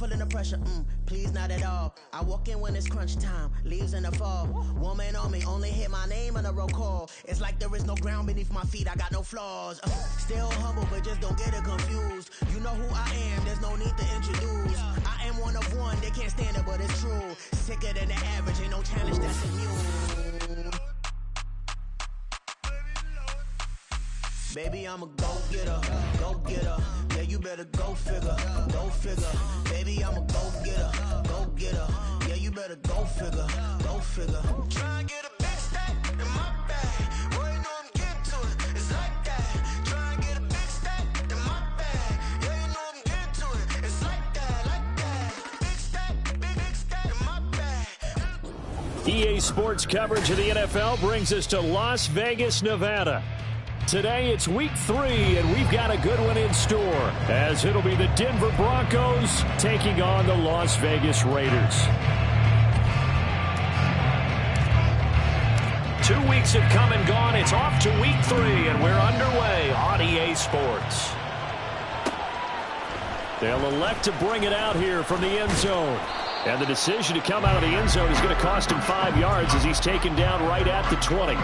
feeling the pressure, please not at all. I walk in when it's crunch time, leaves in the fall. Woman on me, only hit my name on a roll call. It's like there is no ground beneath my feet, I got no flaws. Still humble, but just don't get it confused. You know who I am, there's no need to introduce. I am one of one, they can't stand it, but it's true. Sicker than the average, ain't no challenge that's immune. Baby, I'm a go-getter, go-getter. Yeah, you better go figure, go figure. Baby, I'm a go-getter, go-getter. Yeah, you better go figure, go figure. Try and get a big stack in my bag. Boy, you know I'm getting to it, it's like that. Try and get a big stack in my bag. Yeah, you know I'm getting to it, it's like that, like that. Big stack, big stack in my bag. EA Sports coverage of the NFL brings us to Las Vegas, Nevada. Today it's week 3, and we've got a good one in store, as it'll be the Denver Broncos taking on the Las Vegas Raiders. 2 weeks have come and gone. It's off to week 3, and we're underway on EA Sports. They'll elect to bring it out here from the end zone. And the decision to come out of the end zone is going to cost him 5 yards as he's taken down right at the 20.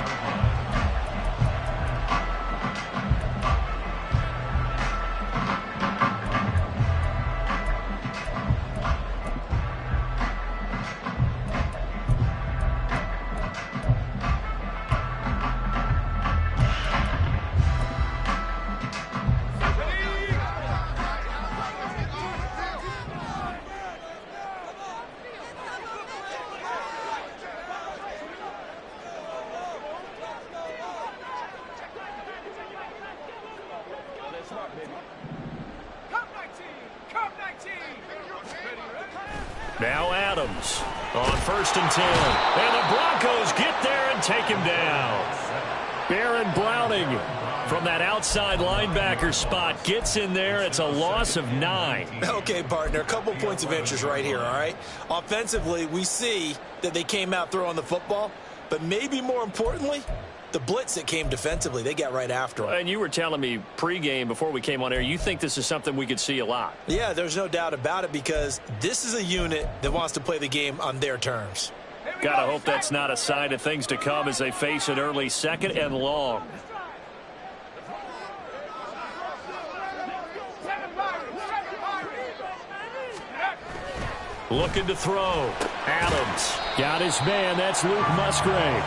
Now Adams on 1st and 10. And the Broncos get there and take him down. Baron Browning from that outside linebacker spot gets in there. It's a loss of 9. Okay, partner, a couple points of interest right here, all right? Offensively, we see that they came out throwing the football, but maybe more importantly, the blitz that came defensively, they got right after him. And you were telling me pregame before we came on air, you think this is something we could see a lot. Yeah, there's no doubt about it, because this is a unit that wants to play the game on their terms. Gotta hope that's not a sign of things to come as they face an early 2nd and long. Looking to throw. Adams got his man. That's Luke Musgrave.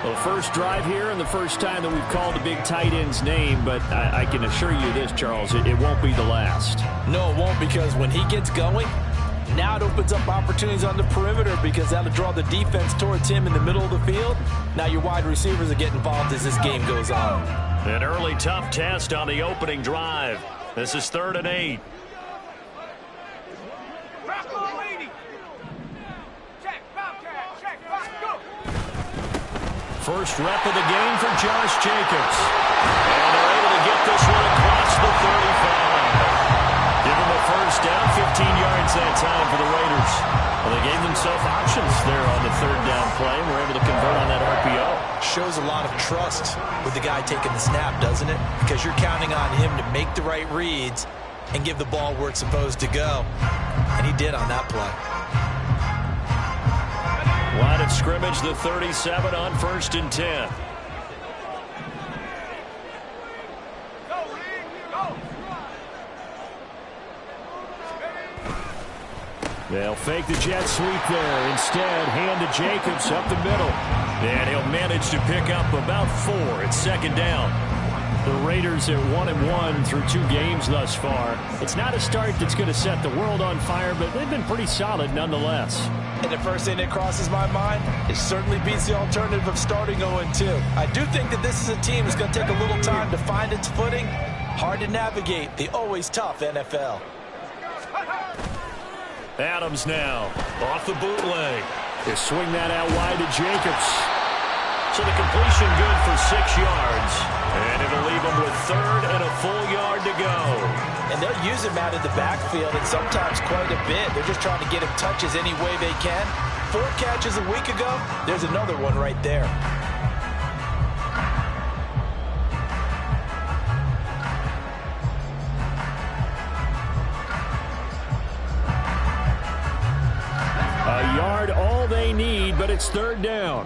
Well, first drive here and the first time that we've called a big tight end's name, but I can assure you this, Charles, it won't be the last. No, it won't, because when he gets going, now it opens up opportunities on the perimeter, because that'll draw the defense towards him in the middle of the field. Now your wide receivers are getting involved as this game goes on. An early tough test on the opening drive. This is 3rd and 8. First rep of the game for Josh Jacobs. And they're able to get this one across the 35. Give them a first down, 15 yards that time for the Raiders. Well, they gave themselves options there on the 3rd down play, and were able to convert on that RPO. Shows a lot of trust with the guy taking the snap, doesn't it? Because you're counting on him to make the right reads and give the ball where it's supposed to go. And he did on that play. Line of scrimmage, the 37 on 1st and 10. They'll fake the jet sweep there. Instead, hand to Jacobs up the middle. And he'll manage to pick up about 4. It's 2nd down. The Raiders at 1-1 through 2 games thus far. It's not a start that's going to set the world on fire, but they've been pretty solid nonetheless. And the first thing that crosses my mind, it certainly beats the alternative of starting 0-2. I do think that this is a team that's going to take a little time to find its footing. Hard to navigate the always tough NFL. Adams now off the bootleg. They swing that out wide to Jacobs. So the completion good for 6 yards. And it'll leave them with 3rd and a full yard to go. And they'll use him out in the backfield, and sometimes quite a bit. They're just trying to get him touches any way they can. 4 catches a week ago. There's another one right there. but it's third down.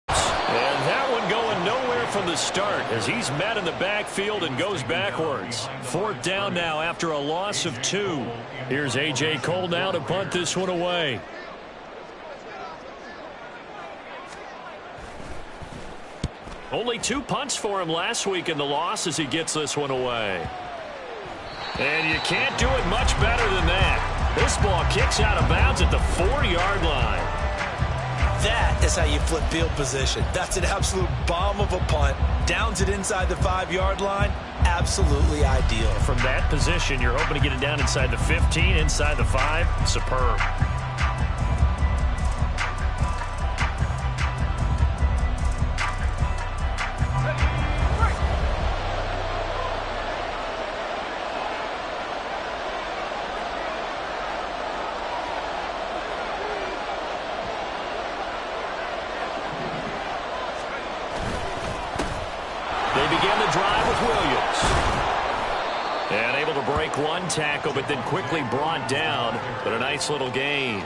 And that one going nowhere from the start as he's met in the backfield and goes backwards. Fourth down now after a loss of 2. Here's A.J. Cole now to punt this one away. Only 2 punts for him last week in the loss as he gets this one away. And you can't do it much better than that. This ball kicks out of bounds at the 4-yard line. That is how you flip field position. That's an absolute bomb of a punt. Downs it inside the 5-yard line. Absolutely ideal. From that position, you're hoping to get it down inside the 15, inside the 5. Superb. One tackle, but then quickly brought down, but a nice little gain.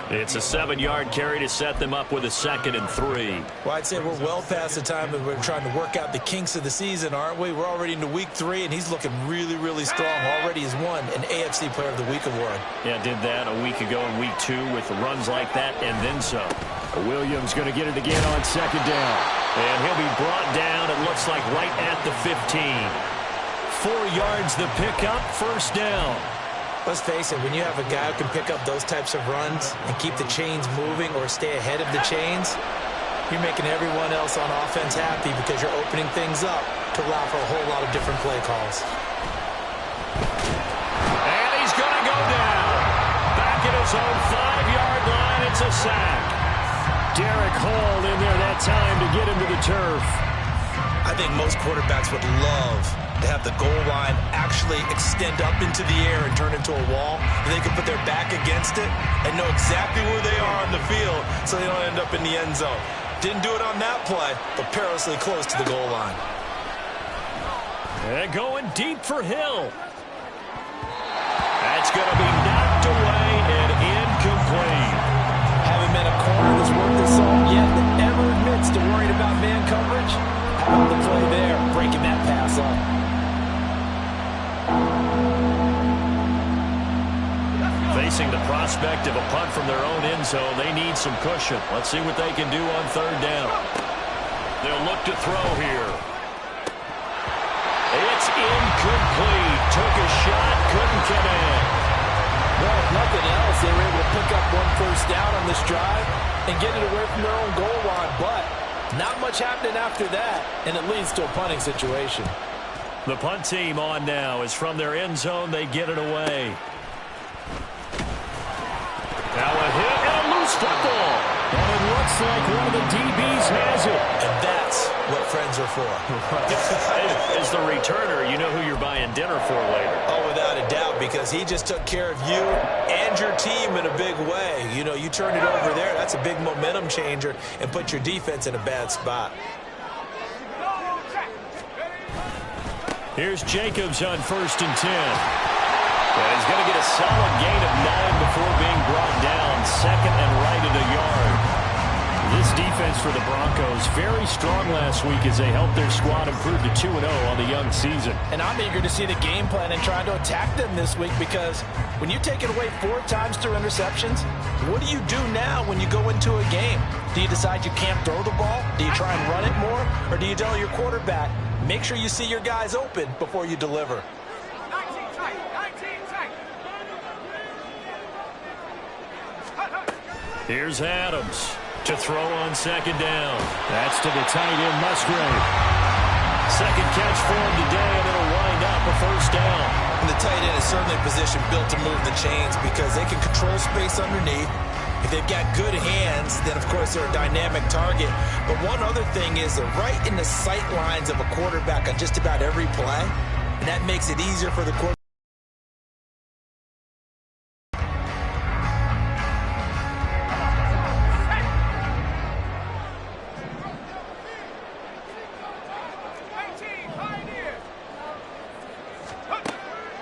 It's a 7-yard carry to set them up with a 2nd and 3. Well, I'd say we're well past the time that we're trying to work out the kinks of the season, aren't we? We're already into week 3, and he's looking really, really strong. Already has won an AFC Player of the Week award. Yeah, did that a week ago in week 2 with runs like that and then some. Williams going to get it again on 2nd down. And he'll be brought down, it looks like, right at the 15. 4 yards the pickup, first down. Let's face it, when you have a guy who can pick up those types of runs and keep the chains moving or stay ahead of the chains, you're making everyone else on offense happy because you're opening things up to allow for a whole lot of different play calls. And he's going to go down. Back at his own 5-yard line, it's a sack. Derek Hall in there that time to get him to the turf. I think most quarterbacks would love to have the goal line actually extend up into the air and turn into a wall, and they can put their back against it and know exactly where they are on the field so they don't end up in the end zone. Didn't do it on that play, but perilously close to the goal line. And going deep for Hill. That's going to be knocked away and incomplete. Haven't met a corner that's worth the salt yet that ever admits to worrying about man coverage. How about the play there, breaking that pass up? Facing the prospect of a punt from their own end zone, they need some cushion. Let's see what they can do on 3rd down. They'll look to throw here. It's incomplete. Took a shot, couldn't connect. Well, if nothing else, they were able to pick up 1 first down on this drive and get it away from their own goal line, but not much happening after that, and it leads to a punting situation. The punt team on now is from their end zone. They get it away. Now a hit and a loose football. And it looks like one of the DBs has it. And that's what friends are for. As the returner, you know who you're buying dinner for later. Oh, without a doubt, because he just took care of you and your team in a big way. You know, you turned it over there. That's a big momentum changer and put your defense in a bad spot. Here's Jacobs on 1st and 10. And he's going to get a solid gain of 9 before being brought down. 2nd and right at a yard. This defense for the Broncos, very strong last week as they helped their squad improve to 2-0 on the young season. And I'm eager to see the game plan and trying to attack them this week because when you take it away 4 times through interceptions, what do you do now when you go into a game? Do you decide you can't throw the ball? Do you try and run it more? Or do you tell your quarterback, make sure you see your guys open before you deliver? Here's Adams to throw on 2nd down. That's to the tight end, Musgrave. 2nd catch for him today, and it'll wind up a first down. And the tight end is certainly a position built to move the chains because they can control space underneath. If they've got good hands, then, of course, they're a dynamic target. But one other thing is they're right in the sight lines of a quarterback on just about every play, and that makes it easier for the quarterback.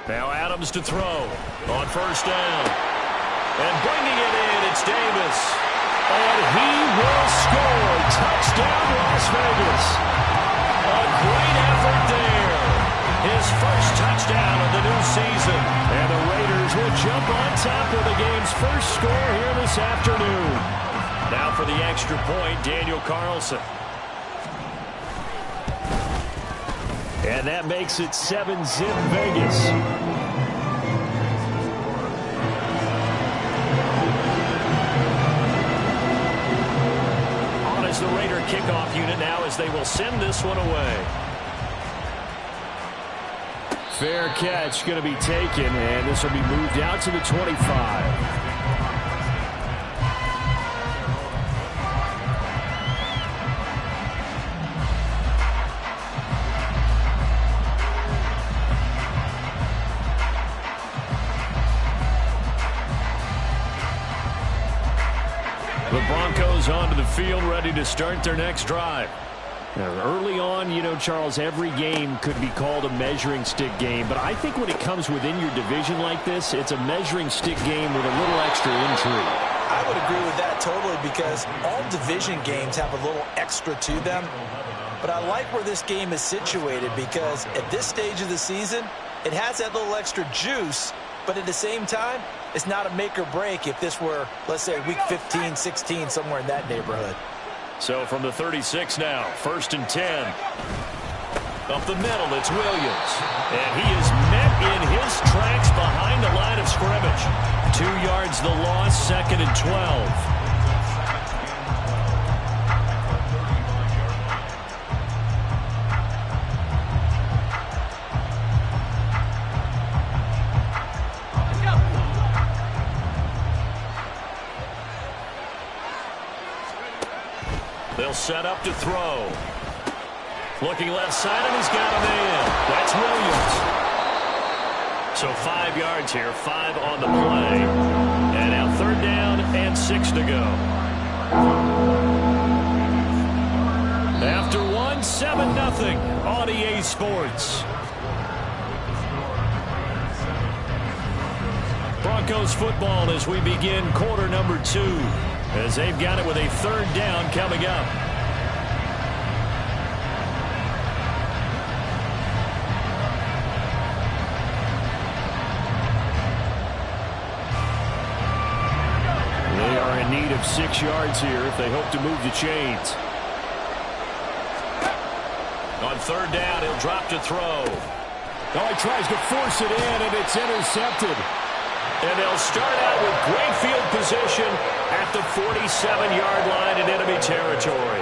Now Adams to throw on first down. And bringing it in, it's Davis. And he will score. Touchdown, Las Vegas. A great effort there. His first touchdown of the new season. And the Raiders will jump on top of the game's first score here this afternoon. Now for the extra point, Daniel Carlson. And that makes it 7-zip Vegas. On as the Raider kickoff unit now as they will send this one away. Fair catch going to be taken, and this will be moved out to the 25. The Broncos onto the field, ready to start their next drive. Now, early on, you know, Charles, every game could be called a measuring stick game, but I think when it comes within your division like this, it's a measuring stick game with a little extra intrigue. I would agree with that totally, because all division games have a little extra to them. But I like where this game is situated, because at this stage of the season, it has that little extra juice, but at the same time, it's not a make or break if this were, let's say, week 15, 16, somewhere in that neighborhood. So from the 36 now, 1st and 10. Up the middle, it's Williams. And he is met in his tracks behind the line of scrimmage. 2 yards the loss, 2nd and 12. They'll set up to throw. Looking left side, and he's got a man. That's Williams. So 5 yards here, 5 on the play. And now 3rd down and 6 to go. After one, 7-0 on EA Sports. Broncos football as we begin quarter number 2. As they've got it with a 3rd down coming up. They are in need of 6 yards here if they hope to move the chains. On 3rd down, he'll drop to throw. Oh, he tries to force it in, and it's intercepted. And they'll start out with great field position at the 47-yard line in enemy territory.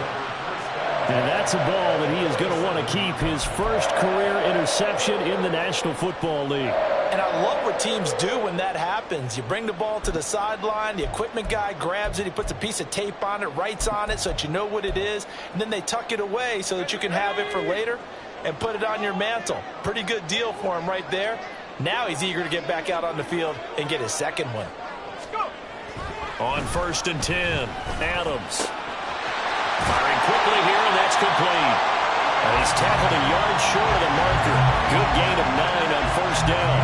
And that's a ball that he is going to want to keep, his first career interception in the National Football League. And I love what teams do when that happens. You bring the ball to the sideline, the equipment guy grabs it, he puts a piece of tape on it, writes on it so that you know what it is, and then they tuck it away so that you can have it for later and put it on your mantle. Pretty good deal for him right there. Now he's eager to get back out on the field and get his second one. On 1st and 10, Adams. Firing quickly here, and that's complete. And he's tackled a yard short of the marker. Good gain of 9 on 1st down.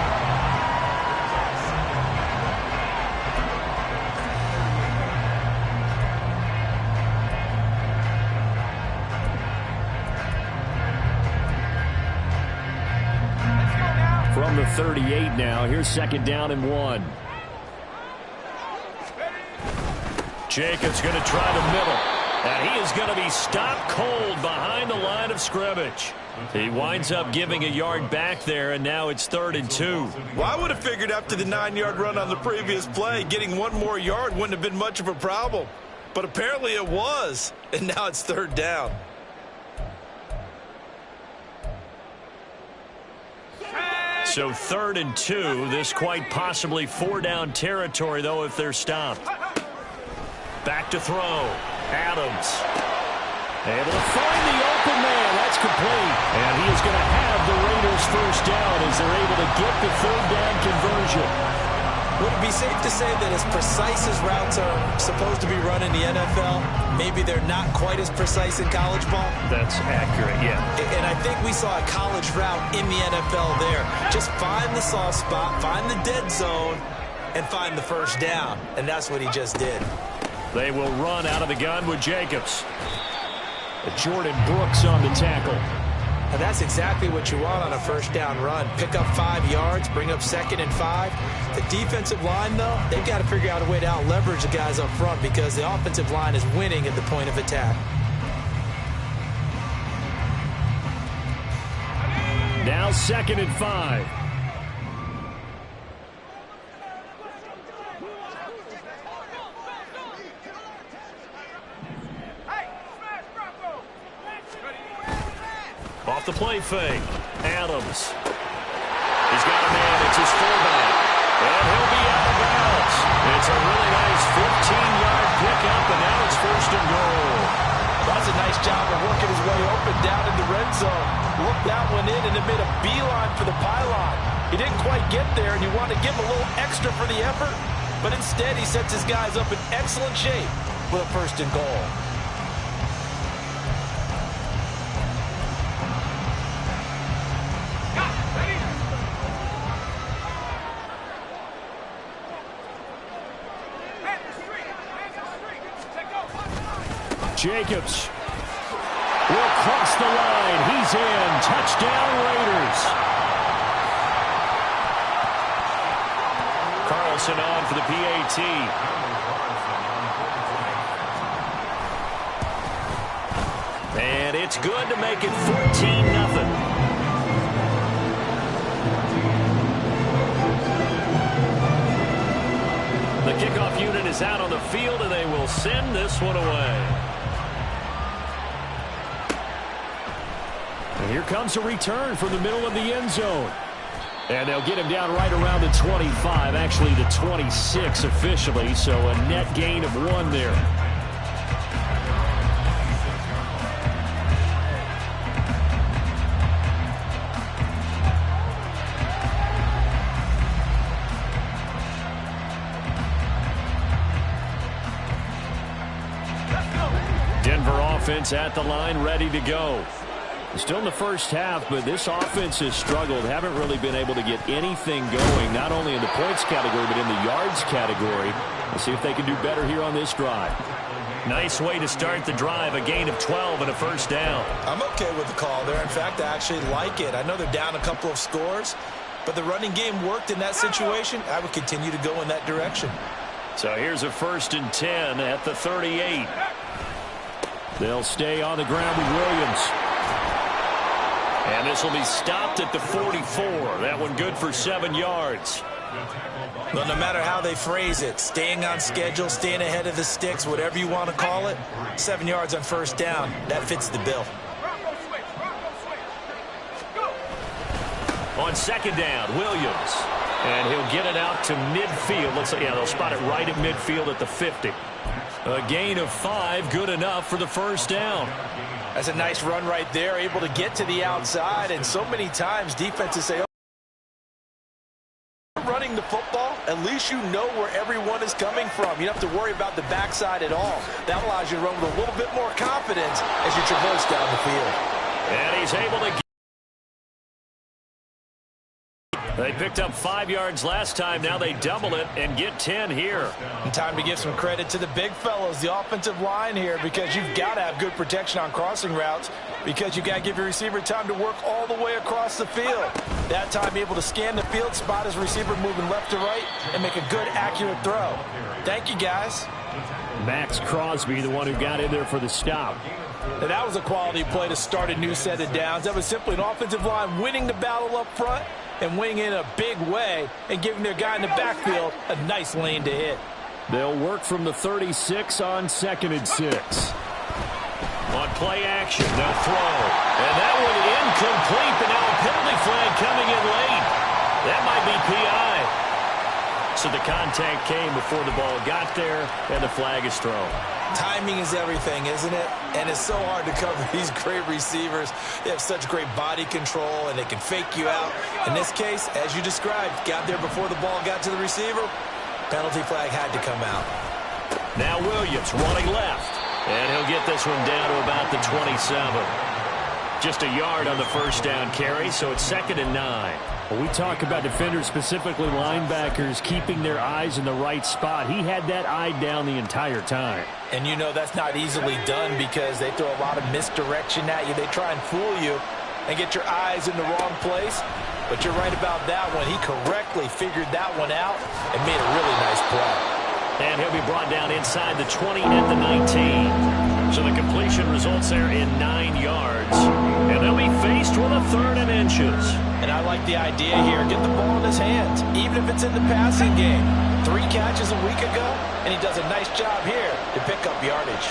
From the 38 now, here's 2nd down and 1. Jacobs going to try the middle. And he is going to be stopped cold behind the line of scrimmage. He winds up giving a yard back there, and now it's 3rd and 2. Well, I would have figured after the 9-yard run on the previous play, getting 1 more yard wouldn't have been much of a problem. But apparently it was, and now it's 3rd down. So 3rd and 2. This quite possibly 4-down territory, though, if they're stopped. Back to throw. Adams. Able to find the open man. That's complete. And he is going to have the Raiders' first down as they're able to get the 3rd down conversion. Would it be safe to say that as precise as routes are supposed to be run in the NFL, maybe they're not quite as precise in college ball? That's accurate, yeah. And I think we saw a college route in the NFL there. Just find the soft spot, find the dead zone, and find the first down. And that's what he just did. They will run out of the gun with Jacobs. Jordan Brooks on the tackle. And that's exactly what you want on a first down run. Pick up 5 yards, bring up 2nd and 5. The defensive line, though, they've got to figure out a way to out-leverage the guys up front because the offensive line is winning at the point of attack. Now 2nd and 5. Off the play fake. Adams. He's got a man. It's his fullback. And he'll be out of bounds. It's a really nice 15-yard pickup, and now it's 1st and goal. That's a nice job of working his way open down in the red zone. Looked that one in and it made a beeline for the pylon. He didn't quite get there, and you want to give him a little extra for the effort, but instead he sets his guys up in excellent shape with a 1st and goal. Jacobs will cross the line. He's in. Touchdown, Raiders. Carlson on for the PAT. And it's good to make it 14-0. The kickoff unit is out on the field, and they will send this one away. And here comes a return from the middle of the end zone. And they'll get him down right around the 25, actually the 26 officially, so a net gain of 1 there. Denver offense at the line, ready to go. Still in the first half, but this offense has struggled. Haven't really been able to get anything going, not only in the points category, but in the yards category. Let's see if they can do better here on this drive. Nice way to start the drive, a gain of 12 and a 1st down. I'm okay with the call there. In fact, I actually like it. I know they're down a couple of scores, but the running game worked in that situation. I would continue to go in that direction. So here's a 1st and 10 at the 38. They'll stay on the ground with Williams. And this will be stopped at the 44. That one good for 7 yards. Well, no matter how they phrase it, staying on schedule, staying ahead of the sticks, whatever you want to call it, 7 yards on 1st down, that fits the bill. On 2nd down, Williams. And he'll get it out to midfield. Let's say, yeah, they'll spot it right at midfield at the 50. A gain of 5, good enough for the 1st down. That's a nice run right there, able to get to the outside, and so many times defenses say, oh, running the football, at least you know where everyone is coming from. You don't have to worry about the backside at all. That allows you to run with a little bit more confidence as you traverse down the field. And he's able to get. They picked up 5 yards last time. Now they double it and get 10 here. And time to give some credit to the big fellows, the offensive line here, because you've got to have good protection on crossing routes because you've got to give your receiver time to work all the way across the field. That time able to scan the field, spot his receiver moving left to right, and make a good, accurate throw. Thank you, guys. Max Crosby, the one who got in there for the stop. And that was a quality play to start a new set of downs. That was simply an offensive line winning the battle up front and winning in a big way and giving their guy in the backfield a nice lane to hit. They'll work from the 36 on 2nd and 6. On play action, they'll throw. And that one incomplete, but now a penalty flag coming in late. That might be PI. So the contact came before the ball got there, and the flag is thrown. Timing is everything, isn't it? And it's so hard to cover these great receivers. They have such great body control, and they can fake you out. In this case, as you described, got there before the ball got to the receiver. Penalty flag had to come out. Now Williams running left. And he'll get this one down to about the 27. Just a yard on the first down carry, so it's 2nd and 9. Well, we talk about defenders, specifically linebackers, keeping their eyes in the right spot. He had that eye down the entire time. And you know that's not easily done because they throw a lot of misdirection at you. They try and fool you and get your eyes in the wrong place. But you're right about that one. He correctly figured that one out and made a really nice play. And he'll be brought down inside the 20 at the 19. So the completion results there in 9 yards. And they'll be faced with a 3rd and inches. And I like the idea here. Get the ball in his hands, even if it's in the passing game. 3 catches a week ago, and he does a nice job here to pick up yardage.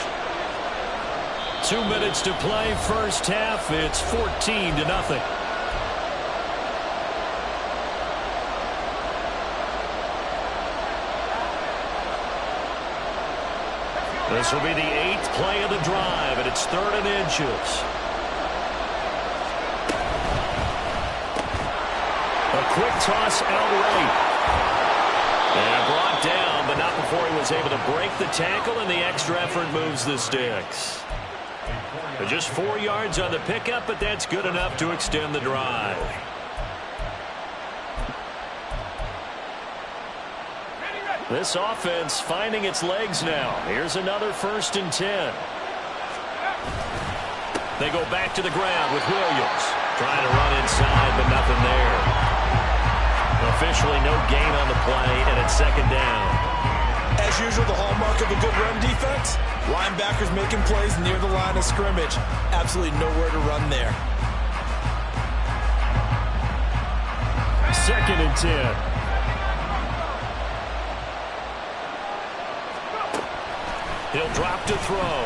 2 minutes to play, first half. It's 14-0. This will be the 8th play of the drive, and it's 3rd and inches. A quick toss out right. And brought down, but not before he was able to break the tackle, and the extra effort moves the sticks. Just 4 yards on the pickup, but that's good enough to extend the drive. This offense finding its legs now. Here's another 1st and 10. They go back to the ground with Williams. Trying to run inside, but nothing there. Officially no gain on the play, and it's 2nd down. As usual, the hallmark of a good run defense, linebackers making plays near the line of scrimmage. Absolutely nowhere to run there. 2nd and 10. He'll drop to throw.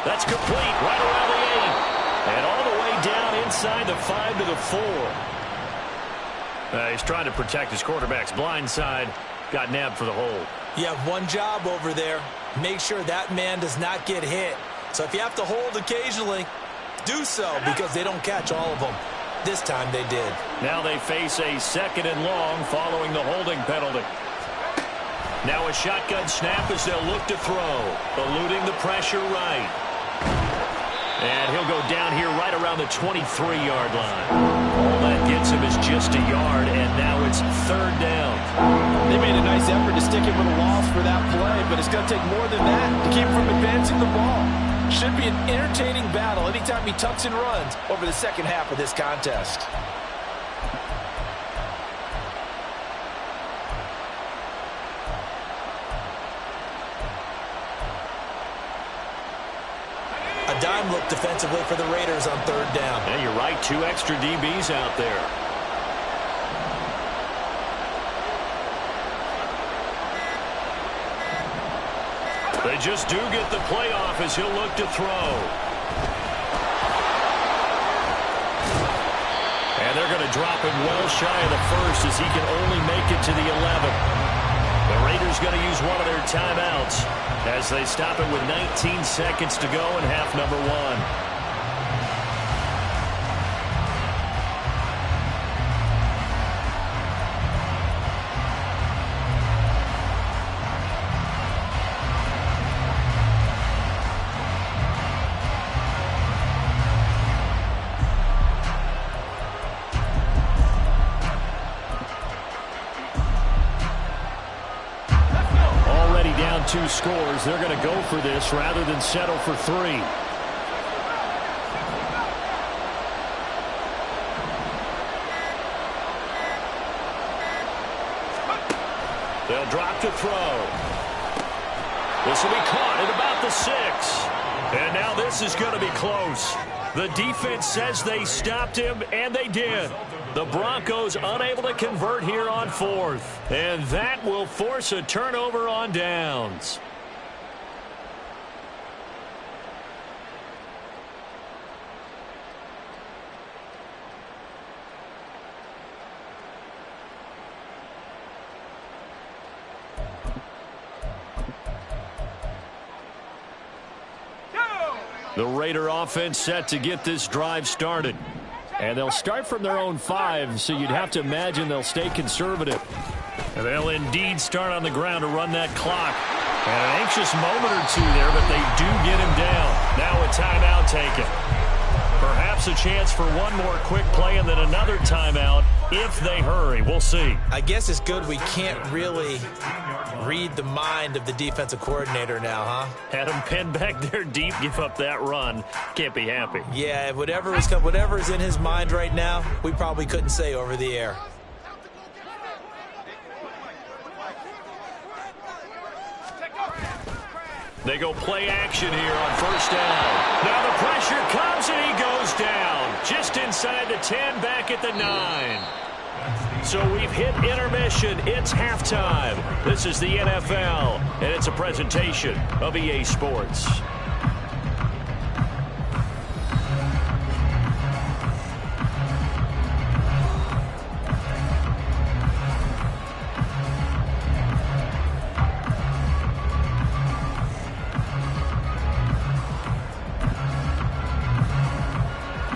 That's complete right around the 8. And all the way down inside the 5 to the 4. He's trying to protect his quarterback's blind side. Got nabbed for the hold. You have one job over there. Make sure that man does not get hit. So if you have to hold occasionally, do so because they don't catch all of them. This time they did. Now they face a 2nd and long following the holding penalty. Now a shotgun snap as they'll look to throw. Eluding the pressure right. And he'll go down here right around the 23-yard line. All that gets him is just a yard, and now it's 3rd down. They made a nice effort to stick him with a loss for that play, but it's going to take more than that to keep him from advancing the ball. Should be an entertaining battle anytime he tucks and runs over the second half of this contest. A dime look defensively for the Raiders on 3rd down. Yeah, you're right. 2 extra DBs out there. They just do get the playoff as he'll look to throw. And they're going to drop him well shy of the 1st as he can only make it to the 11. The Raiders going to use one of their timeouts as they stop it with 19 seconds to go in half number 1. Down 2 scores. They're going to go for this rather than settle for 3. They'll drop to throw. This will be caught at about the 6. And now this is going to be close. The defense says they stopped him, and they did. The Broncos unable to convert here on 4th. And that will force a turnover on downs. The Raider offense set to get this drive started. And they'll start from their own 5, so you'd have to imagine they'll stay conservative. And they'll indeed start on the ground to run that clock. And an anxious moment or two there, but they do get him down. Now a timeout taken. Perhaps a chance for one more quick play and then another timeout if they hurry. We'll see. I guess it's good we can't really read the mind of the defensive coordinator now, huh? Had him pinned back there deep, give up that run. Can't be happy. Yeah, whatever is in his mind right now, we probably couldn't say over the air. They go play action here on first down. Now the pressure comes and he goes down. Just inside the 10, back at the 9. So we've hit intermission. It's halftime. This is the NFL, and it's a presentation of EA Sports.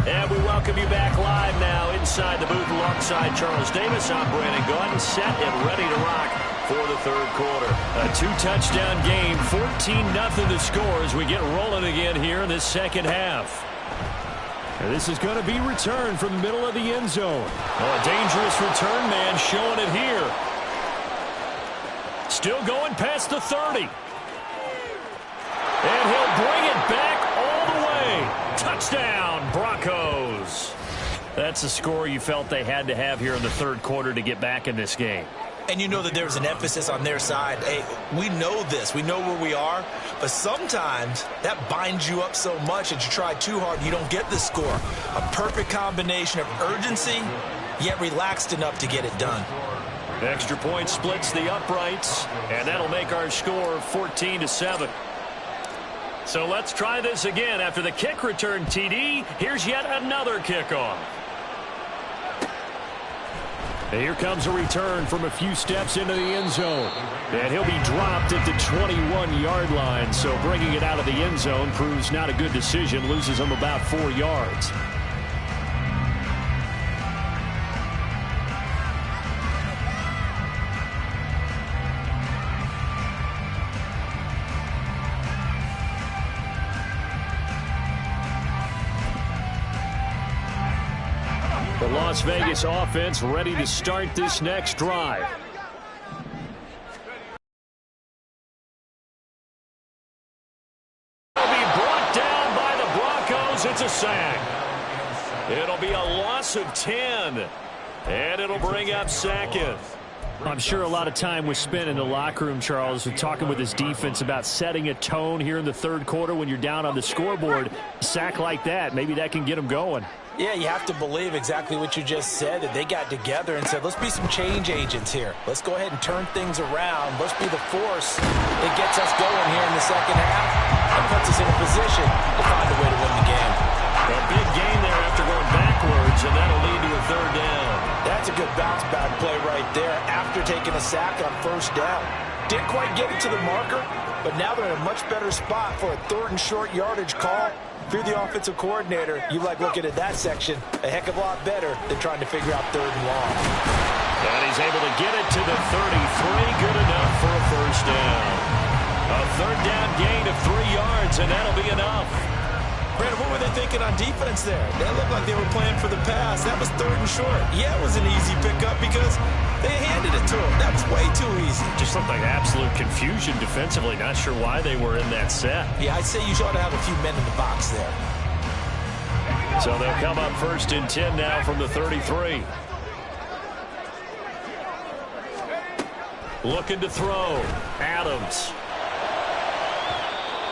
And we welcome you back live now inside the booth alongside Charles Davis. I'm Brandon Gaudin, set and ready to rock for the third quarter. A two-touchdown game, 14-0 the score as we get rolling again here in this second half. And this is going to be returned from the middle of the end zone. Oh, a dangerous return man showing it here. Still going past the 30. And he'll bring it back all the way. Touchdown, Broncos. That's the score you felt they had to have here in the third quarter to get back in this game. And you know that there's an emphasis on their side. Hey, we know this. We know where we are. But sometimes that binds you up so much that you try too hard, you don't get the score. A perfect combination of urgency, yet relaxed enough to get it done. Extra point splits the uprights, and that'll make our score 14-7. So let's try this again. After the kick return TD, here's yet another kickoff. And here comes a return from a few steps into the end zone. And he'll be dropped at the 21-yard line. So bringing it out of the end zone proves not a good decision. Loses him about 4 yards. The Las Vegas offense ready to start this next drive. It'll be brought down by the Broncos. It's a sack. It'll be a loss of 10. And it'll bring up second. I'm sure a lot of time was spent in the locker room, Charles, talking with his defense about setting a tone here in the third quarter when you're down on the scoreboard. A sack like that, maybe that can get them going. Yeah, you have to believe exactly what you just said, that they got together and said, let's be some change agents here. Let's go ahead and turn things around. Let's be the force that gets us going here in the second half and puts us in a position to find a way to win the game. A big gain there after going backwards, and that'll lead to a third down. That's a good bounce-back play right there after taking a sack on first down. Didn't quite get it to the marker, but now they're in a much better spot for a third and short yardage call. If you're the offensive coordinator, you like looking at that section a heck of a lot better than trying to figure out third and long. And he's able to get it to the 33. Good enough for a first down. A third down gain of 3 yards, and that'll be enough. Brandon, what were they thinking on defense there? That looked like they were playing for the pass. That was third and short. Yeah, it was an easy pickup because they handed it to him. That was way too easy. Just looked like absolute confusion defensively. Not sure why they were in that set. Yeah, I'd say you ought to have a few men in the box there. So they'll come up first and 10 now from the 33. Looking to throw. Adams.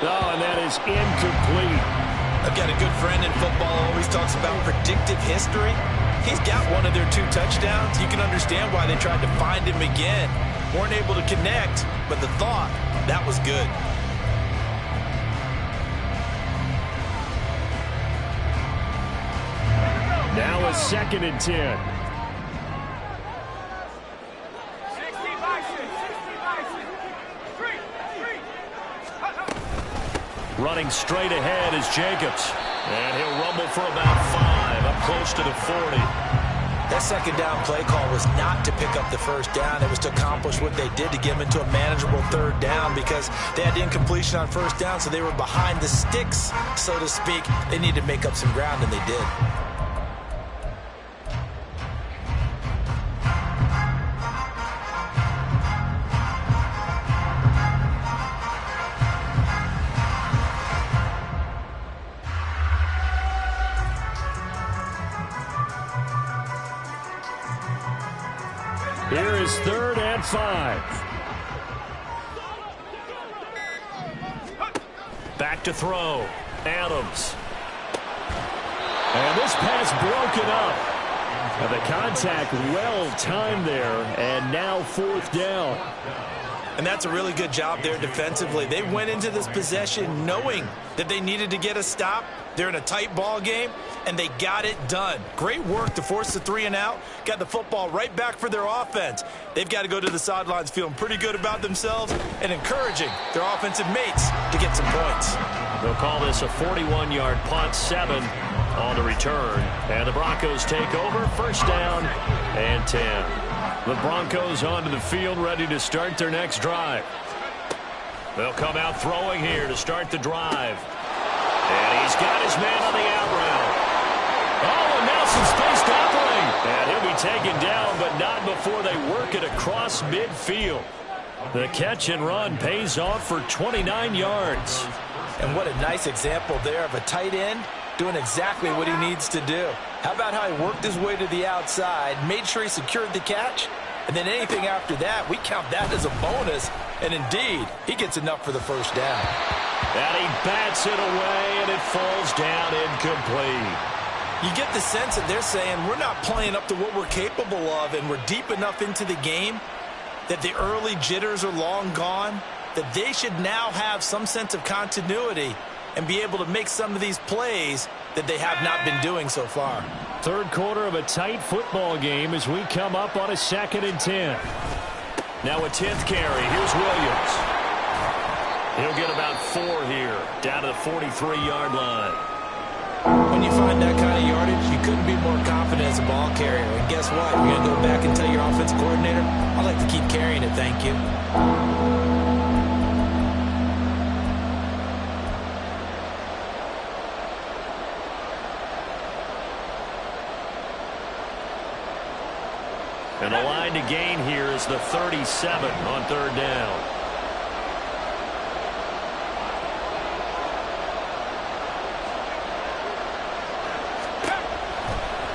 Oh, and that is incomplete. I've got a good friend in football who always talks about predictive history. He's got one of their 2 touchdowns. You can understand why they tried to find him again. Weren't able to connect, but the thought, that was good. Now a second and 10. Running straight ahead is Jacobs. And he'll rumble for about 5, up close to the 40. That second down play call was not to pick up the first down. It was to accomplish what they did to get them into a manageable third down because they had incompletion on first down, so they were behind the sticks, so to speak. They needed to make up some ground, and they did. Here is 3rd and 5. Back to throw. Adams. And this pass broken up. And the contact well timed there. And now 4th down. And that's a really good job there defensively. They went into this possession knowing that they needed to get a stop. They're in a tight ball game, and they got it done. Great work to force the 3 and out. Got the football right back for their offense. They've got to go to the sidelines feeling pretty good about themselves and encouraging their offensive mates to get some points. They'll call this a 41-yard punt, 7 on the return. And the Broncos take over, 1st down and 10. The Broncos onto the field, ready to start their next drive. They'll come out throwing here to start the drive. And he's got his man on the out route. Oh, and now some space tackling. And he'll be taken down, but not before they work it across midfield. The catch and run pays off for 29 yards. And what a nice example there of a tight end doing exactly what he needs to do. How about how he worked his way to the outside, made sure he secured the catch, and then anything after that, we count that as a bonus. And indeed, he gets enough for the 1st down. And he bats it away, and it falls down incomplete. You get the sense that they're saying we're not playing up to what we're capable of, and we're deep enough into the game that the early jitters are long gone, that they should now have some sense of continuity and be able to make some of these plays that they have not been doing so far. 3rd quarter of a tight football game as we come up on a 2nd and 10. Now a 10th carry. Here's Williams. He'll get about 4 here, down to the 43-yard line. When you find that kind of yardage, you couldn't be more confident as a ball carrier. And guess what? You're going to go back and tell your offensive coordinator, I'd like to keep carrying it, thank you. And the line to gain here is the 37 on 3rd down.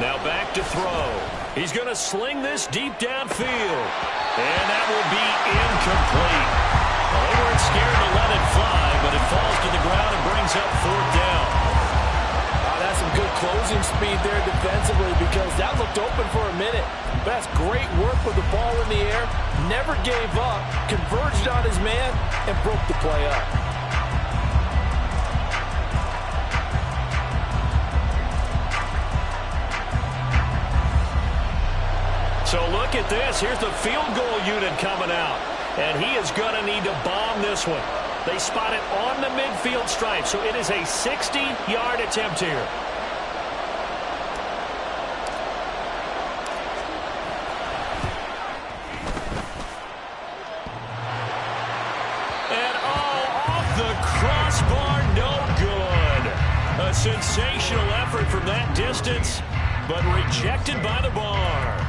Now back to throw. He's going to sling this deep downfield. And that will be incomplete. Well, they weren't scared to let it fly, but it falls to the ground and brings up 4th down. That's some good closing speed there defensively because that looked open for a minute. But that's great work with the ball in the air. Never gave up, converged on his man, and broke the play up. So look at this. Here's the field goal unit coming out. And he is going to need to bomb this one. They spot it on the midfield stripe, so it is a 60-yard attempt here. And off the crossbar, no good. A sensational effort from that distance, but rejected by the bar.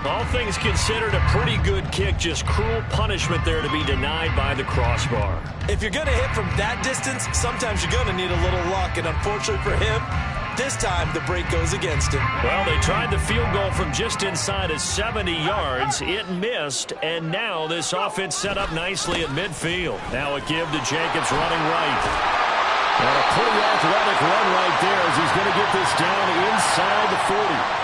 All things considered, a pretty good kick, just cruel punishment there to be denied by the crossbar. If you're going to hit from that distance, sometimes you're going to need a little luck, and unfortunately for him, this time the break goes against him. Well, they tried the field goal from just inside of 70 yards. It missed, and now this offense set up nicely at midfield. Now a give to Jacobs running right. And a pretty athletic run right there as he's going to get this down inside the 40.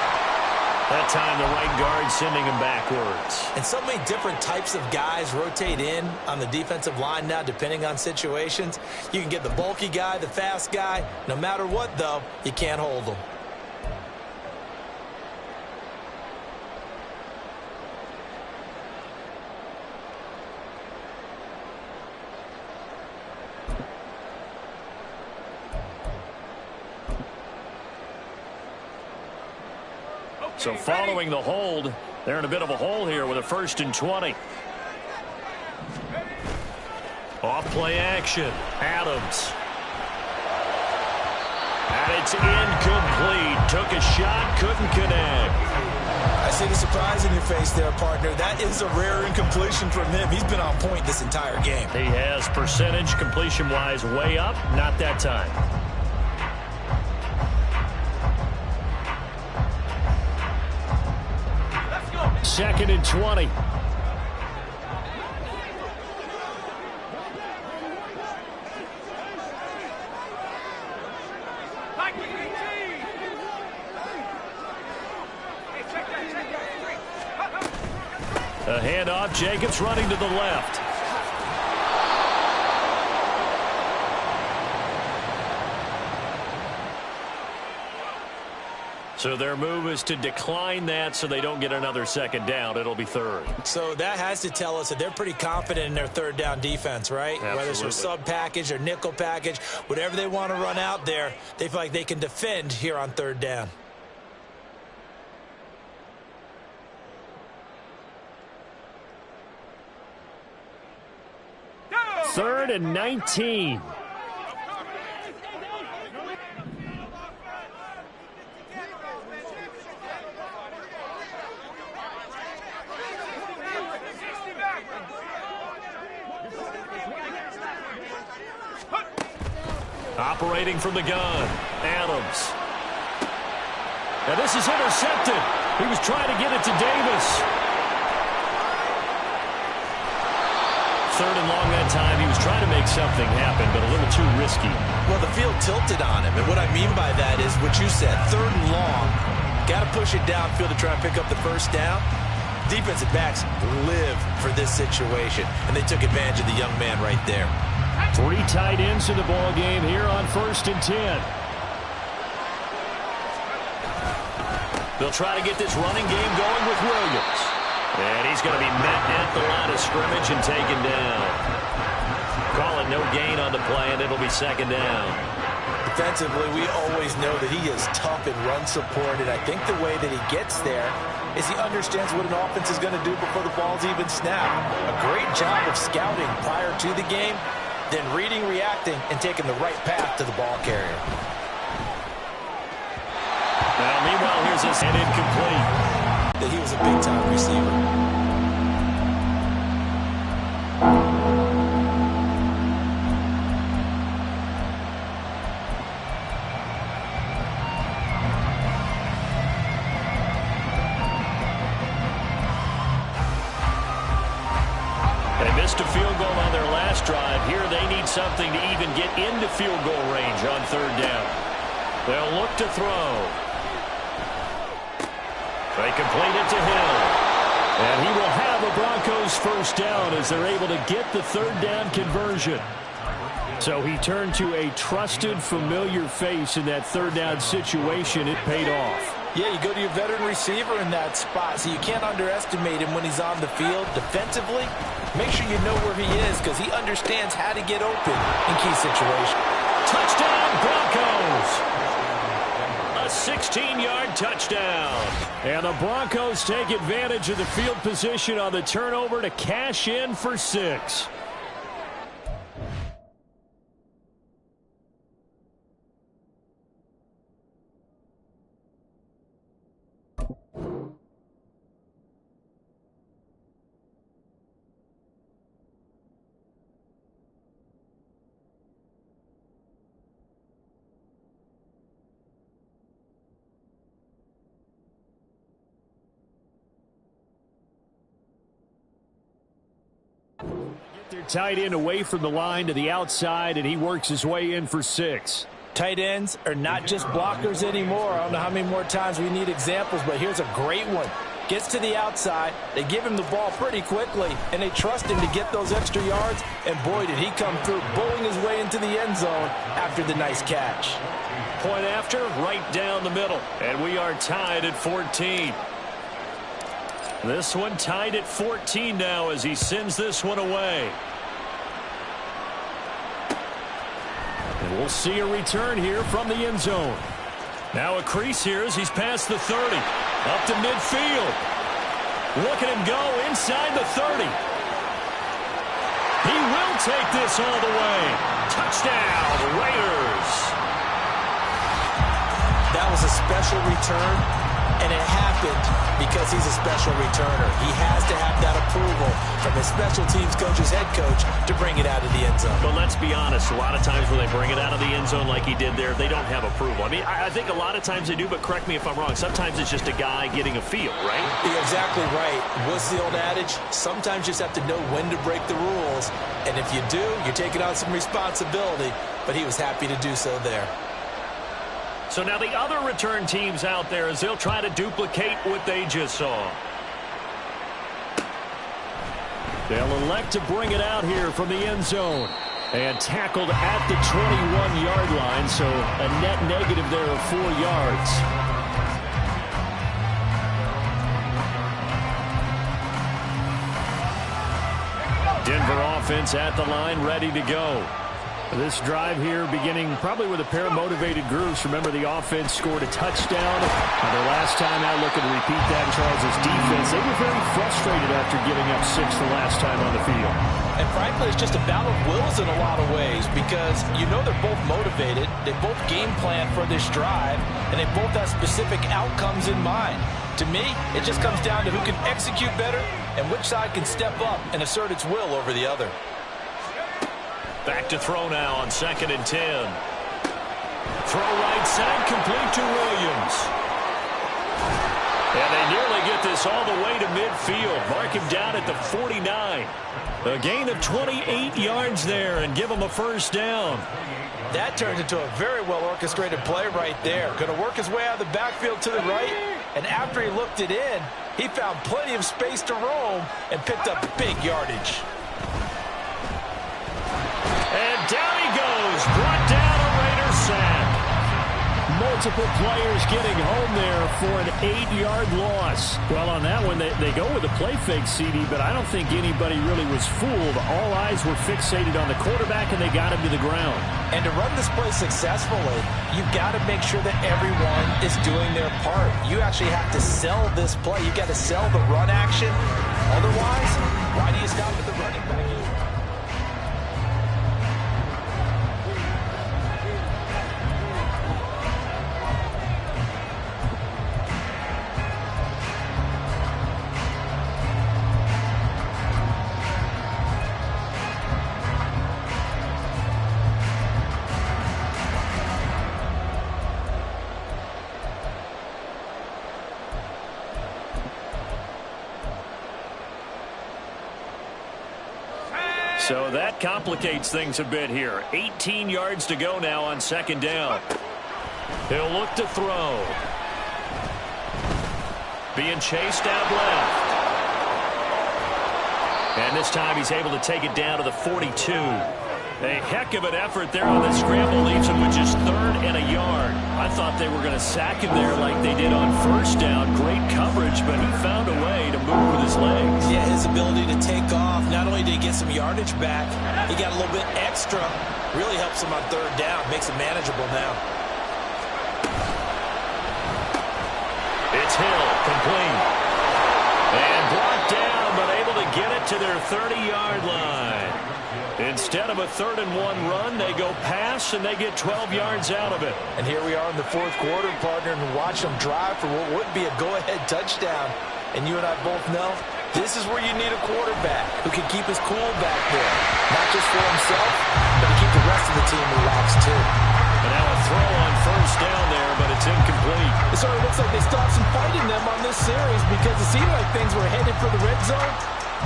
That time the right guard sending him backwards. And so many different types of guys rotate in on the defensive line now depending on situations. You can get the bulky guy, the fast guy. No matter what, though, you can't hold them. So following the hold, they're in a bit of a hole here with a 1st and 20. Off play action. Adams. And it's incomplete. Took a shot, couldn't connect. I see the surprise in your face there, partner. That is a rare incompletion from him. He's been on point this entire game. He has percentage completion-wise way up. Not that time. Second and 20. A handoff. Jacobs running to the left. So their move is to decline that so they don't get another 2nd down. It'll be 3rd. So that has to tell us that they're pretty confident in their 3rd down defense, right? Absolutely. Whether it's a sub package or nickel package, whatever they want to run out there, they feel like they can defend here on 3rd down. Third and 19. Operating from the gun, Adams. And this is intercepted. He was trying to get it to Davis. 3rd and long that time. He was trying to make something happen, but a little too risky. Well, the field tilted on him, and what I mean by that is what you said, 3rd and long. Got to push it downfield to try and pick up the 1st down. Defensive backs live for this situation, and they took advantage of the young man right there. 3 tight ends in the ball game here on 1st and 10. They'll try to get this running game going with Williams. And he's going to be met at the line of scrimmage and taken down. Call it no gain on the play, and it'll be 2nd down. Defensively, we always know that he is tough and run support, and I think the way that he gets there is he understands what an offense is going to do before the ball's even snapped. A great job of scouting prior to the game, then reading, reacting, and taking the right path to the ball carrier. Now, meanwhile, here's his and incomplete. That he was a big-time receiver. They missed a field goal on their last drive. Here they need something to even get into field goal range on 3rd down. They'll look to throw. They complete it to Hill. And he will have a Broncos 1st down as they're able to get the 3rd down conversion. So he turned to a trusted, familiar face in that 3rd down situation. It paid off. Yeah, you go to your veteran receiver in that spot, so you can't underestimate him when he's on the field. Defensively, make sure you know where he is because he understands how to get open in key situations. Touchdown, Broncos! A 16-yard touchdown. And the Broncos take advantage of the field position on the turnover to cash in for 6. Their tight end away from the line to the outside, and he works his way in for 6. Tight ends are not just blockers anymore. I don't know how many more times we need examples, but here's a great one. Gets to the outside, they give him the ball pretty quickly, and they trust him to get those extra yards, and boy, did he come through, bowling his way into the end zone after the nice catch. Point after, right down the middle, and we are tied at 14. This one tied at 14 now as he sends this one away. And we'll see a return here from the end zone. Now a crease here as he's past the 30. Up to midfield. Look at him go inside the 30. He will take this all the way. Touchdown, Raiders. That was a special return, and it happened because he's a special returner. He has to have that approval from his special teams coach's head coach to bring it out of the end zone. But let's be honest, a lot of times when they bring it out of the end zone like he did there, they don't have approval. I mean, I think a lot of times they do, but correct me if I'm wrong. Sometimes it's just a guy getting a feel, right? You're exactly right. What's the old adage? Sometimes you just have to know when to break the rules. And if you do, you're taking on some responsibility. But he was happy to do so there. So now the other return teams out there as they'll try to duplicate what they just saw. They'll elect to bring it out here from the end zone. And tackled at the 21-yard line, so a net negative there of 4 yards. Denver offense at the line, ready to go. This drive here beginning probably with a pair of motivated groups. Remember, the offense scored a touchdown. Their last time out, looking to repeat that. Charles' defense, they were very frustrated after giving up 6 the last time on the field. And frankly, it's just a battle of wills in a lot of ways because you know they're both motivated. They both game plan for this drive, and they both have specific outcomes in mind. To me, it just comes down to who can execute better and which side can step up and assert its will over the other. Back to throw now on 2nd and 10. Throw right side, complete to Williams. And they nearly get this all the way to midfield. Mark him down at the 49. A gain of 28 yards there and give him a first down. That turns into a very well-orchestrated play right there. Going to work his way out of the backfield to the right. And after he looked it in, he found plenty of space to roam and picked up big yardage. And down he goes, brought down a Raider sack. Multiple players getting home there for an 8-yard loss. Well, on that one, they go with a play fake, CD, but I don't think anybody really was fooled. All eyes were fixated on the quarterback, and they got him to the ground. And to run this play successfully, you've got to make sure that everyone is doing their part. You actually have to sell this play. You've got to sell the run action. Otherwise, why do you stop at the running back? So that complicates things a bit here. 18 yards to go now on 2nd down. He'll look to throw. Being chased out left. And this time he's able to take it down to the 42. A heck of an effort there on the scramble. Leaves him with just 3rd and a yard. I thought they were going to sack him there like they did on 1st down. Great coverage, but he found a way to move with his legs. Yeah, his ability to take off. Not only did he get some yardage back, he got a little bit extra. Really helps him on 3rd down. Makes it manageable now. It's Hill, complete. And brought down, but able to get it to their 30-yard line. Instead of a 3rd and 1 run, they go pass, and they get 12 yards out of it. And here we are in the 4th quarter, partner, and watch them drive for what would be a go-ahead touchdown. And you and I both know this is where you need a quarterback who can keep his cool back there. Not just for himself, but to keep the rest of the team relaxed, too. And now a throw on 1st down there, but it's incomplete. It sort of looks like they stopped some fight in them on this series because it seemed like things were headed for the red zone.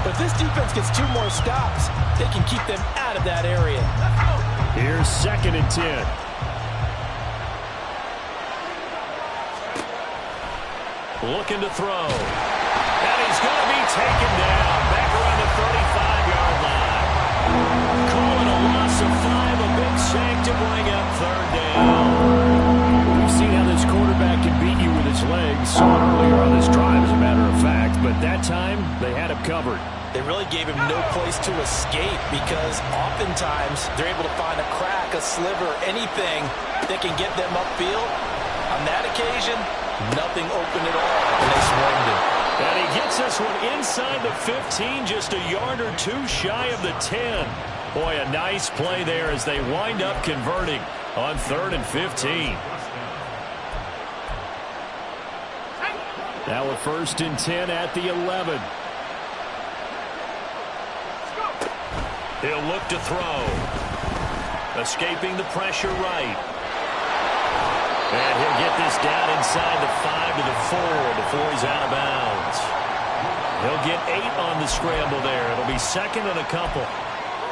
But if this defense gets 2 more stops, they can keep them out of that area. Here's 2nd and 10. Looking to throw. And he's going to be taken down. Back around the 35-yard line. Calling a loss of 5. A big sack to bring up 3rd down. We've seen how this quarterback can beat you with his legs. Saw it earlier on this drive, as a matter of fact. But that time, they had him covered. They really gave him no place to escape because oftentimes they're able to find a crack, a sliver, anything that can get them upfield. On that occasion, Nothing open at all, and they swarmed him. And he gets this one inside the 15, just a yard or two shy of the 10. Boy, a nice play there as they wind up converting on 3rd and 15. Now a 1st and 10 at the 11. He'll look to throw. Escaping the pressure right. And he'll get this down inside the 5 to the 4 before he's out of bounds. He'll get 8 on the scramble there. It'll be 2nd and a couple.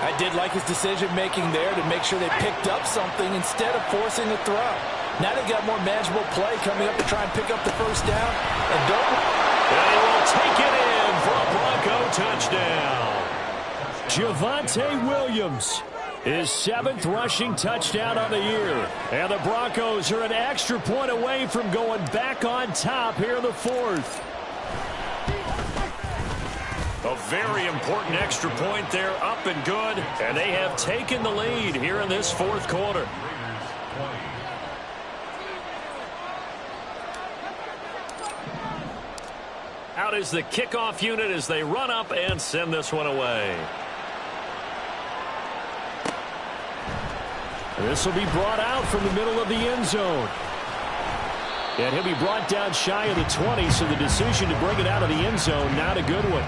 I did like his decision-making there to make sure they picked up something instead of forcing a throw. Now they've got more manageable play coming up to try and pick up the 1st down. And he will take it in for a Bronco touchdown. Javonte Williams, his 7th rushing touchdown on the year. And the Broncos are an extra point away from going back on top here in the 4th. A very important extra point there, up and good. And they have taken the lead here in this 4th quarter. Out is the kickoff unit as they run up and send this one away. This will be brought out from the middle of the end zone. And he'll be brought down shy of the 20, so the decision to bring it out of the end zone, not a good one.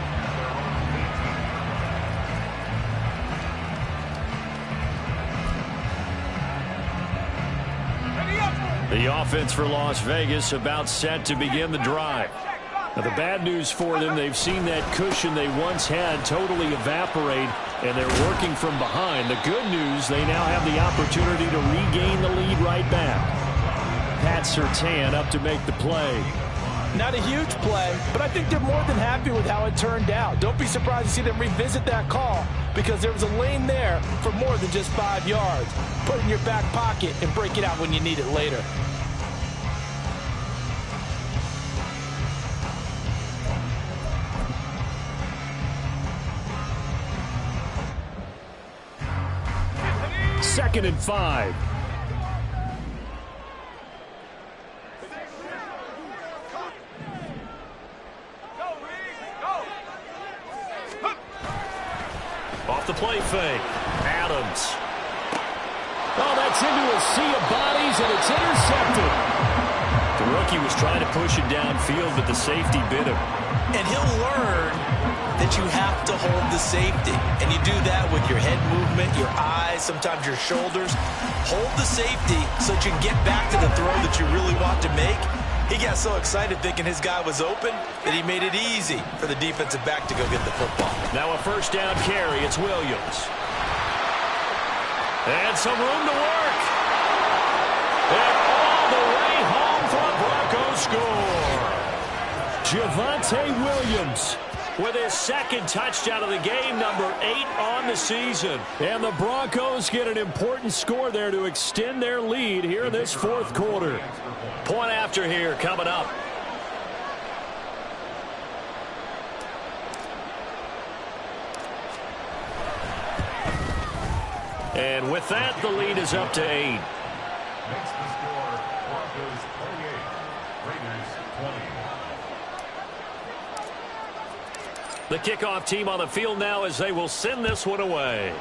The offense for Las Vegas about set to begin the drive. Now, the bad news for them, they've seen that cushion they once had totally evaporate, and they're working from behind. The good news, they now have the opportunity to regain the lead right back. Pat Surtain up to make the play. Not a huge play, but I think they're more than happy with how it turned out. Don't be surprised to see them revisit that call because there was a lane there for more than just 5 yards. Put it in your back pocket and break it out when you need it later. Second and 5. Off the play fake. Adams. Oh, that's into a sea of bodies, and it's intercepted. The rookie was trying to push it downfield, but the safety bit him. And he'll learn that you have to hold the safety. And you do that with your head movement, your eyes, sometimes your shoulders. Hold the safety so that you can get back to the throw that you really want to make. He got so excited thinking his guy was open that he made it easy for the defensive back to go get the football. Now a 1st down carry. It's Williams. And some room to work. And all the way home for a Broncos score. Javonte Williams with his 2nd touchdown of the game, number 8 on the season. And the Broncos get an important score there to extend their lead here in this 4th quarter. Point after here coming up. And with that, the lead is up to 8. Makes the score Broncos 28, Raiders 20. The kickoff team on the field now as they will send this one away.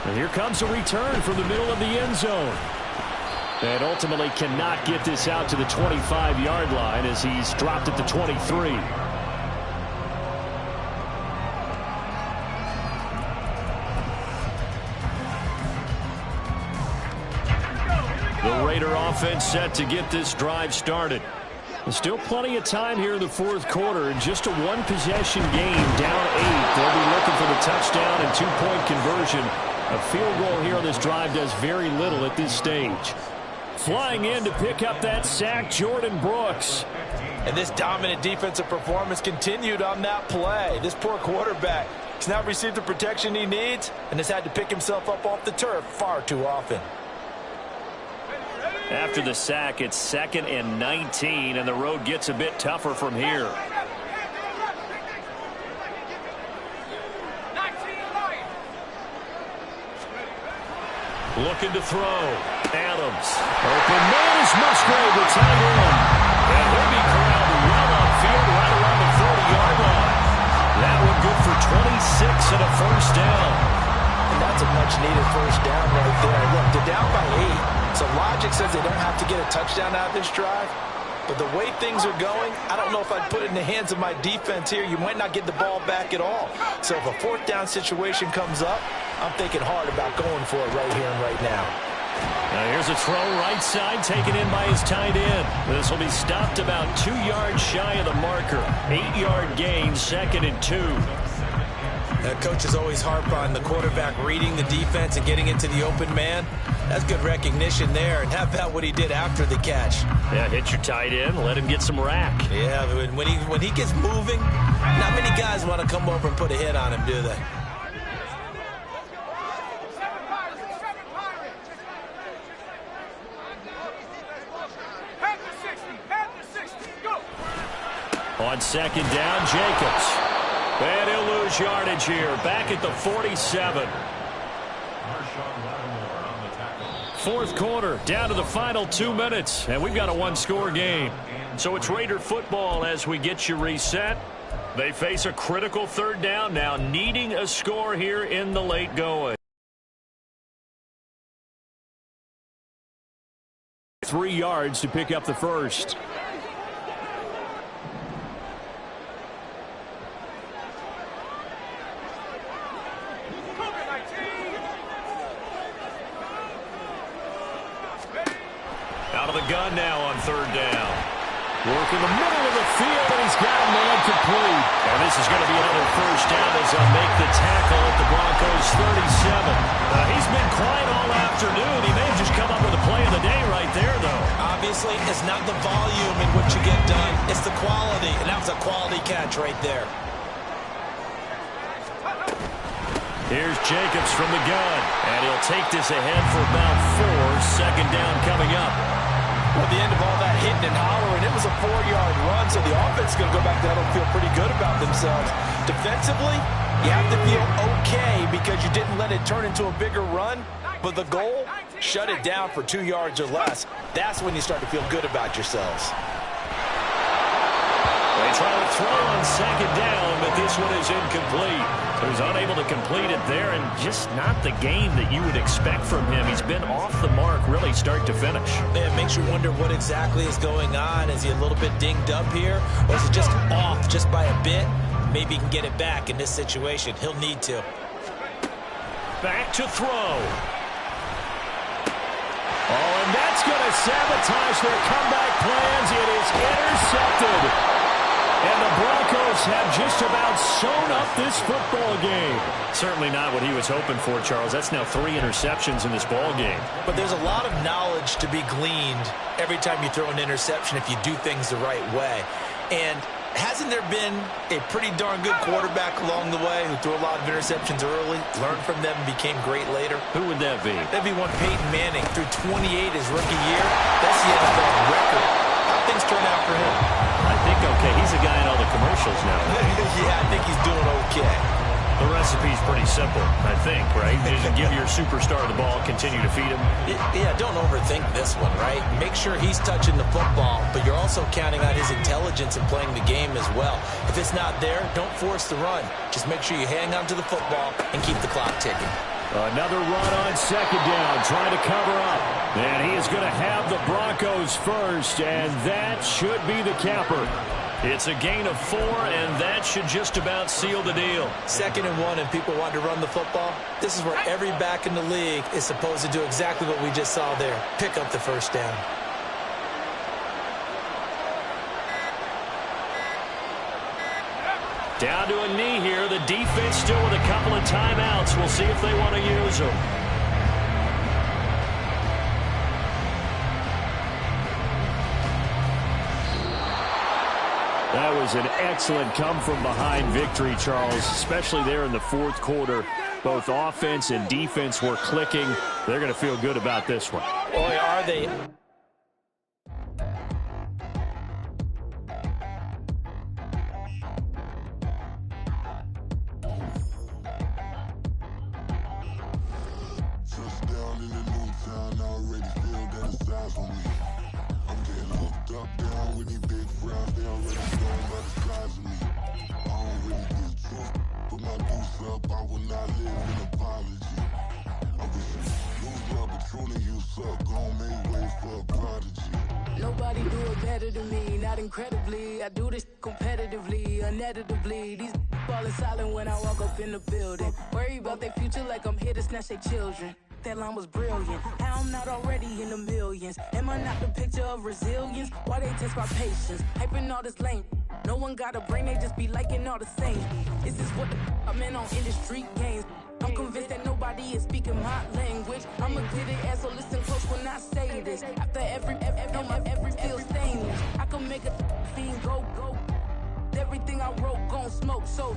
And here comes a return from the middle of the end zone. And ultimately cannot get this out to the 25-yard line as he's dropped at the 23. The Raider offense set to get this drive started. There's still plenty of time here in the 4th quarter. In just a 1-possession game, down 8. They'll be looking for the touchdown and 2-point conversion. A field goal here on this drive does very little at this stage. Flying in to pick up that sack, Jordan Brooks. And this dominant defensive performance continued on that play. This poor quarterback has not received the protection he needs and has had to pick himself up off the turf far too often. After the sack, it's 2nd and 19, and the road gets a bit tougher from here. Looking to throw. Adams. Open man is Musgrave, the tight end. And he'll be corralled well upfield right around the 40-yard line. That one good for 26 and a first down. And that's a much-needed first down right there. Look, they're down by 8, so logic says they don't have to get a touchdown out of this drive. But the way things are going, I don't know if I'd put it in the hands of my defense here. You might not get the ball back at all. So if a fourth down situation comes up, I'm thinking hard about going for it right here and right now. Now here's a throw right side taken in by his tight end. This will be stopped about 2 yards shy of the marker. 8-yard gain, 2nd and 2. Coaches always harp on the quarterback reading the defense and getting into the open man. That's good recognition there. And how about what he did after the catch? Yeah, hit your tight end, let him get some rack. Yeah, when he gets moving, not many guys want to come over and put a hit on him, do they? On 2nd down, Jacobs. And he'll lose yardage here. Back at the 47. Fourth quarter, down to the final 2 minutes. And we've got a one-score game. So it's Raider football as we get you reset. They face a critical 3rd down now, needing a score here in the late going. 3 yards to pick up the first. Out of the gun now on 3rd down. Work in the middle of the field, and he's got a man complete. And this is going to be another first down as they'll make the tackle at the Broncos' 37. He's been quiet all afternoon. He may have just come up with a play of the day right there, though. Obviously, it's not the volume in what you get done. It's the quality, and that was a quality catch right there. Here's Jacobs from the gun, and he'll take this ahead for about 4. 2nd down coming up. Well, at the end of all that hitting and hollering, it was a 4-yard run, so the offense is going to go back there and feel pretty good about themselves. Defensively, you have to feel okay because you didn't let it turn into a bigger run, but the goal, shut it down for 2 yards or less. That's when you start to feel good about yourselves. They try to throw on 2nd down, but this one is incomplete. So he's unable to complete it there, and just not the game that you would expect from him. He's been off the mark really start to finish. Man, it makes you wonder what exactly is going on. Is he a little bit dinged up here, or is it just off just by a bit? Maybe he can get it back in this situation. He'll need to. Back to throw. Oh, and that's going to sabotage their comeback plans. It is intercepted. And the Broncos have just about sewn up this football game. Certainly not what he was hoping for, Charles. That's now 3 interceptions in this ball game. But there's a lot of knowledge to be gleaned every time you throw an interception if you do things the right way. And hasn't there been a pretty darn good quarterback along the way who threw a lot of interceptions early, learned from them, and became great later? Who would that be? That'd be one Peyton Manning. Threw 28 his rookie year. That's the NFL record. How things turn out for him? I think okay. He's a guy in all the commercials now. Yeah, I think he's doing okay. The recipe's pretty simple, I think, right? Just give your superstar the ball, continue to feed him. Yeah, don't overthink this one, right? Make sure he's touching the football, but you're also counting on his intelligence in playing the game as well. If it's not there, don't force the run. Just make sure you hang on to the football and keep the clock ticking. Another run on 2nd down, trying to cover up. And he is going to have the Broncos first, and that should be the capper. It's a gain of 4, and that should just about seal the deal. 2nd and 1, and people want to run the football. This is where every back in the league is supposed to do exactly what we just saw there. Pick up the first down. Down to a knee here. The defense still with a couple of timeouts. We'll see if they want to use them. That was an excellent come-from-behind victory, Charles, especially there in the 4th quarter. Both offense and defense were clicking. They're going to feel good about this one. Boy, are they. Touchdown in a new town, I already feel that it's eyes on me. I'm getting hooked up down with these big frowns, they already know by the size of me. I don't really get drunk, put my deuce up, I will not live in apology. I wish you lose my Patron and you suck, gon' make way for a prodigy. Nobody do it better than me, not incredibly. I do this competitively, uneditably. These falling silent when I walk up in the building. Worry about their future like I'm here to snatch their children. That line was brilliant. How I'm not already in the millions? Am I not the picture of resilience? Why they test my patience? Hyping all this lame. No one got a brain, they just be liking all the same. Is this what the I'm in on industry games? I'm convinced that nobody is speaking my language. I'm a good ass, so listen close when I say this. After every feel stainless. I can make a fiend go. Everything I wrote gon' smoke, so